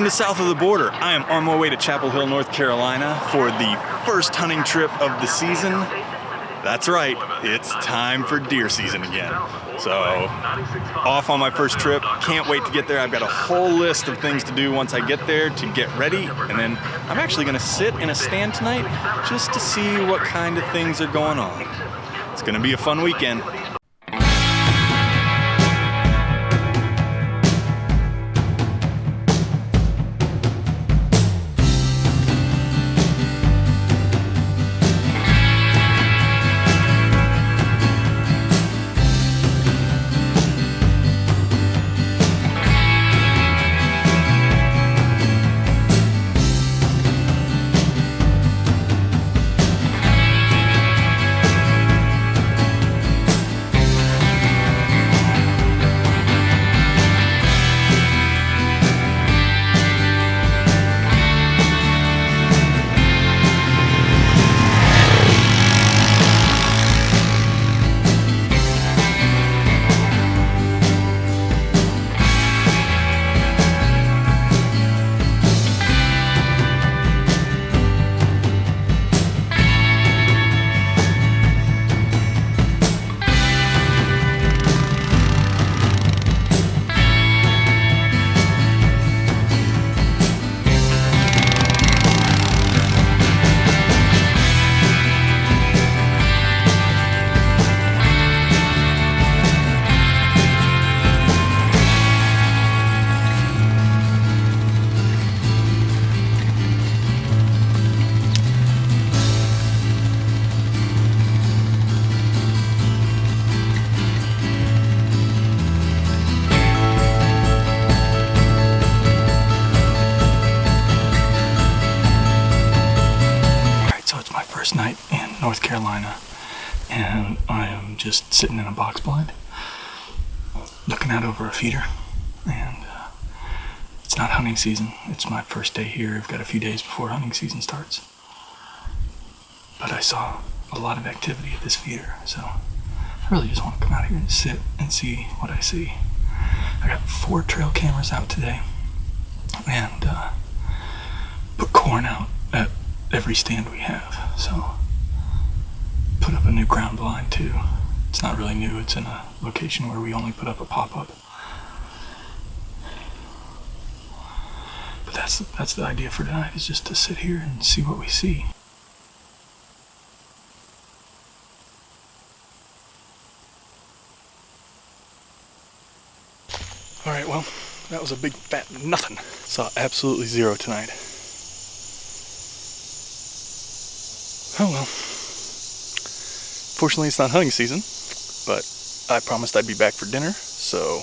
the south of the border. I am on my way to Chapel Hill, North Carolina for the first hunting trip of the season. That's right, it's time for deer season again. So, off on my first trip, can't wait to get there. I've got a whole list of things to do once I get there to get ready, and then I'm actually gonna sit in a stand tonight just to see what kind of things are going on. It's gonna be a fun weekend. Night in North Carolina, and I am just sitting in a box blind looking out over a feeder, and it's not hunting season. It's my first day here. I've got a few days before hunting season starts, but I saw a lot of activity at this feeder, so I really just want to come out here and sit and see what I see. I got 4 trail cameras out today and put corn out at every stand we have. So put up a new ground blind too. It's not really new, it's in a location where we only put up a pop-up. But that's the idea for tonight, is just to sit here and see what we see. Alright, well, that was a big fat nothing. Saw absolutely zero tonight. Oh well. Fortunately, it's not hunting season, but I promised I'd be back for dinner, so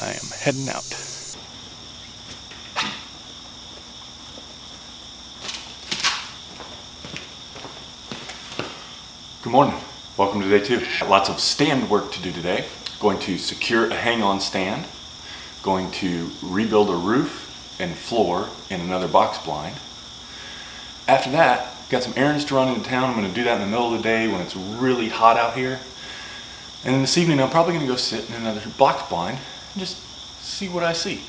I am heading out. Good morning. Welcome to day 2. Lots of stand work to do today. Going to secure a hang-on stand. Going to rebuild a roof and floor in another box blind. After that, got some errands to run into town. I'm going to do that in the middle of the day when it's really hot out here. And then this evening I'm probably going to go sit in another box blind and just see what I see.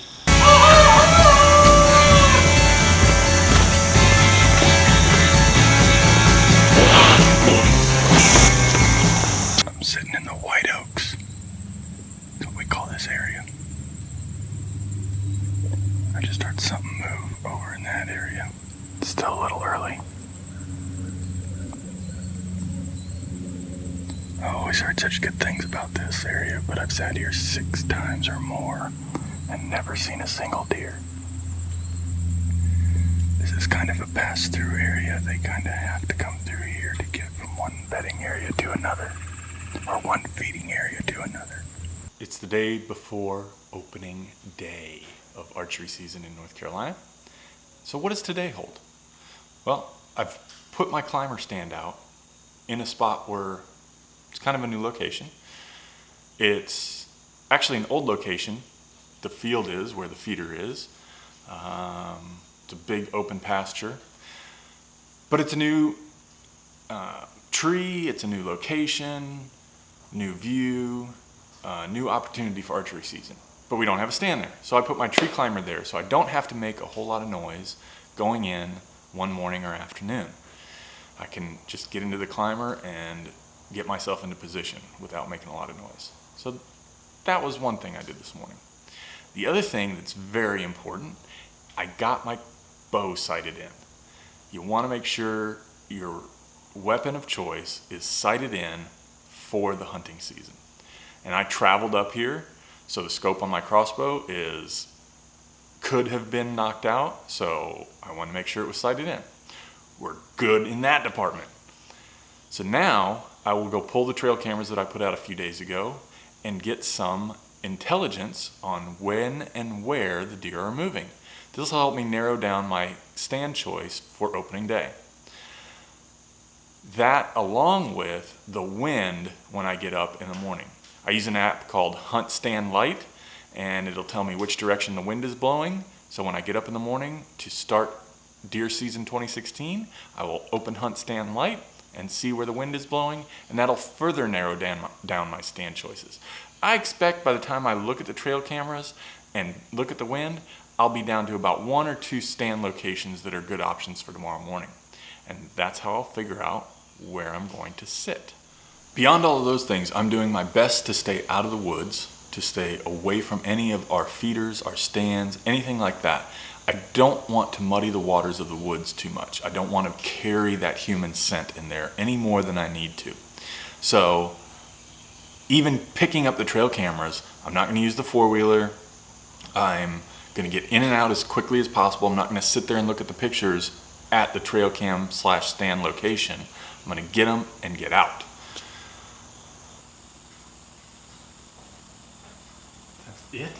I'm sitting in the White Oaks. That's what we call this area. I just heard something move over in that area. It's still a little early. I always heard such good things about this area, but I've sat here 6 times or more and never seen a single deer. This is kind of a pass-through area. They kind of have to come through here to get from one bedding area to another, or one feeding area to another. It's the day before opening day of archery season in North Carolina. So what does today hold? Well, I've put my climber stand out in a spot where it's kind of a new location. It's actually an old location. The field is where the feeder is. It's a big open pasture. But it's a new tree, it's a new location, new view, new opportunity for archery season. but we don't have a stand there. So I put my tree climber there so I don't have to make a whole lot of noise going in one morning or afternoon. I can just get into the climber and get myself into position without making a lot of noise. So that was one thing I did this morning. The other thing that's very important, I got my bow sighted in. You want to make sure your weapon of choice is sighted in for the hunting season. And I traveled up here, so the scope on my crossbow could have been knocked out, so I want to make sure it was sighted in. We're good in that department. So now I will go pull the trail cameras that I put out a few days ago and get some intelligence on when and where the deer are moving. This will help me narrow down my stand choice for opening day. That along with the wind when I get up in the morning. I use an app called Hunt Stand Light, and it'll tell me which direction the wind is blowing. So when I get up in the morning to start deer season 2016, I will open Hunt Stand Light and see where the wind is blowing, and that'll further narrow down my stand choices. I expect by the time I look at the trail cameras and look at the wind, I'll be down to about 1 or 2 stand locations that are good options for tomorrow morning. And that's how I'll figure out where I'm going to sit. Beyond all of those things, I'm doing my best to stay out of the woods, to stay away from any of our feeders, our stands, anything like that. I don't want to muddy the waters of the woods too much. I don't want to carry that human scent in there any more than I need to. So even picking up the trail cameras, I'm not going to use the four-wheeler. I'm going to get in and out as quickly as possible. I'm not going to sit there and look at the pictures at the trail cam / stand location. I'm going to get them and get out. That's it.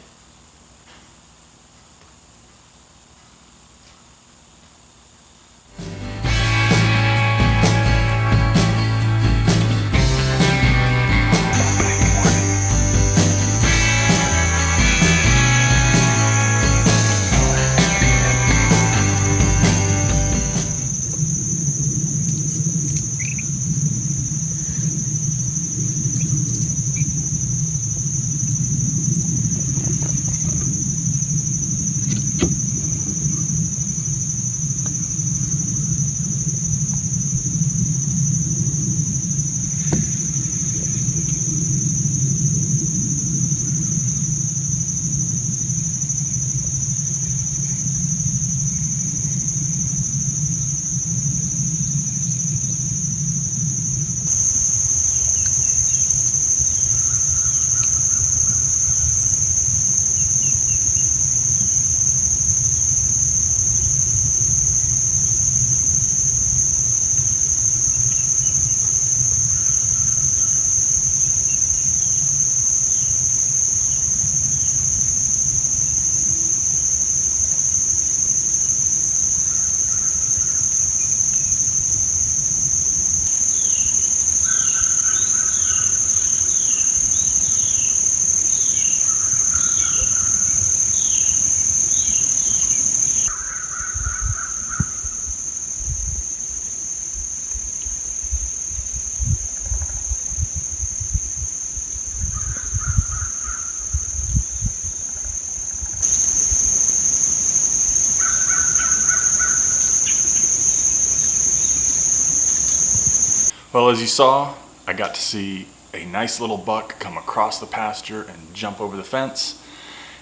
Well, as you saw, I got to see a nice little buck come across the pasture and jump over the fence,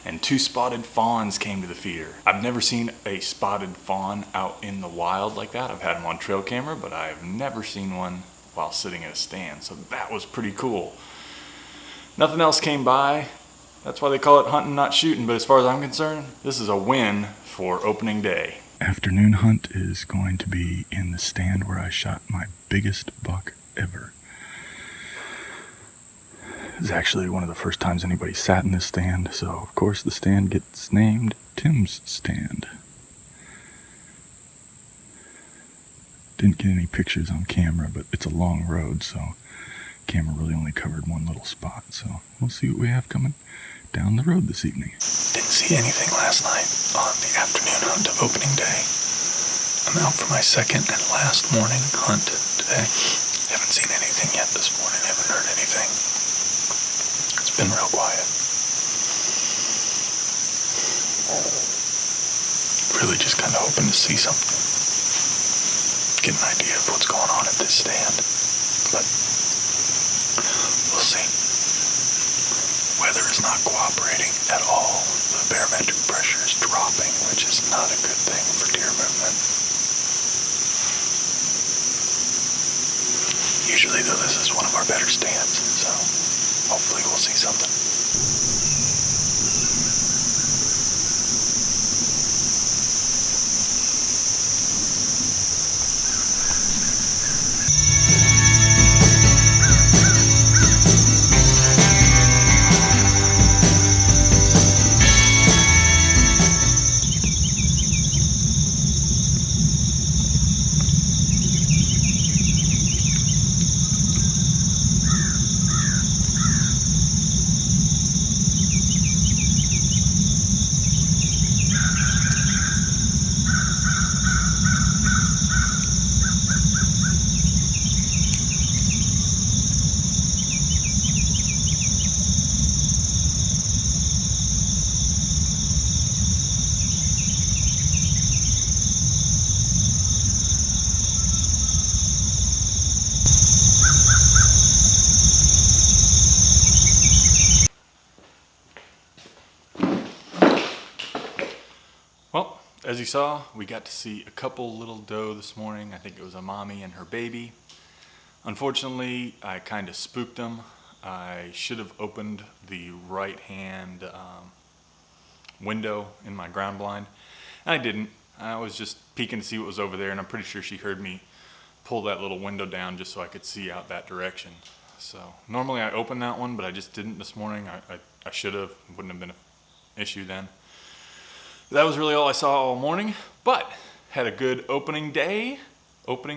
and 2 spotted fawns came to the feeder. I've never seen a spotted fawn out in the wild like that. I've had them on trail camera, but I've never seen one while sitting at a stand, so that was pretty cool. Nothing else came by. That's why they call it hunting, not shooting, but as far as I'm concerned, this is a win for opening day. Afternoon hunt is going to be in the stand where I shot my biggest buck ever. It's actually one of the first times anybody sat in this stand, so of course the stand gets named Tim's Stand. Didn't get any pictures on camera, but it's a long road, so camera really only covered one little spot, so we'll see what we have coming down the road this evening. Didn't see anything last night on the afternoon hunt of opening day. I'm out for my second and last morning hunt today. Haven't seen anything yet this morning. Haven't heard anything. It's been real quiet. Really just kind of hoping to see something. Get an idea of what's going on at this stand. But we'll see. Weather is not cooperating at all. The barometric pressure is dropping, which is not a good thing for deer movement. Usually, though, this is one of our better stands, so hopefully we'll see something. Well, as you saw, we got to see a couple little doe this morning. I think it was a mommy and her baby. Unfortunately, I kind of spooked them. I should have opened the right-hand window in my ground blind, and I didn't. I was just peeking to see what was over there, and I'm pretty sure she heard me pull that little window down just so I could see out that direction. So normally I open that one, but I just didn't this morning. I should have. Wouldn't have been an issue then. That was really all I saw all morning, but had a good opening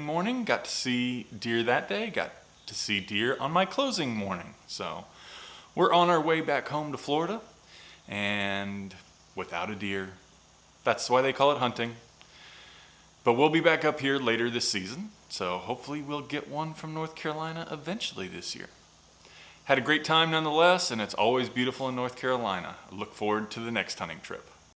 morning. Got to see deer that day, got to see deer on my closing morning. So we're on our way back home to Florida, and without a deer. That's why they call it hunting. But we'll be back up here later this season, so hopefully we'll get one from North Carolina eventually this year. Had a great time nonetheless, and it's always beautiful in North Carolina. I look forward to the next hunting trip.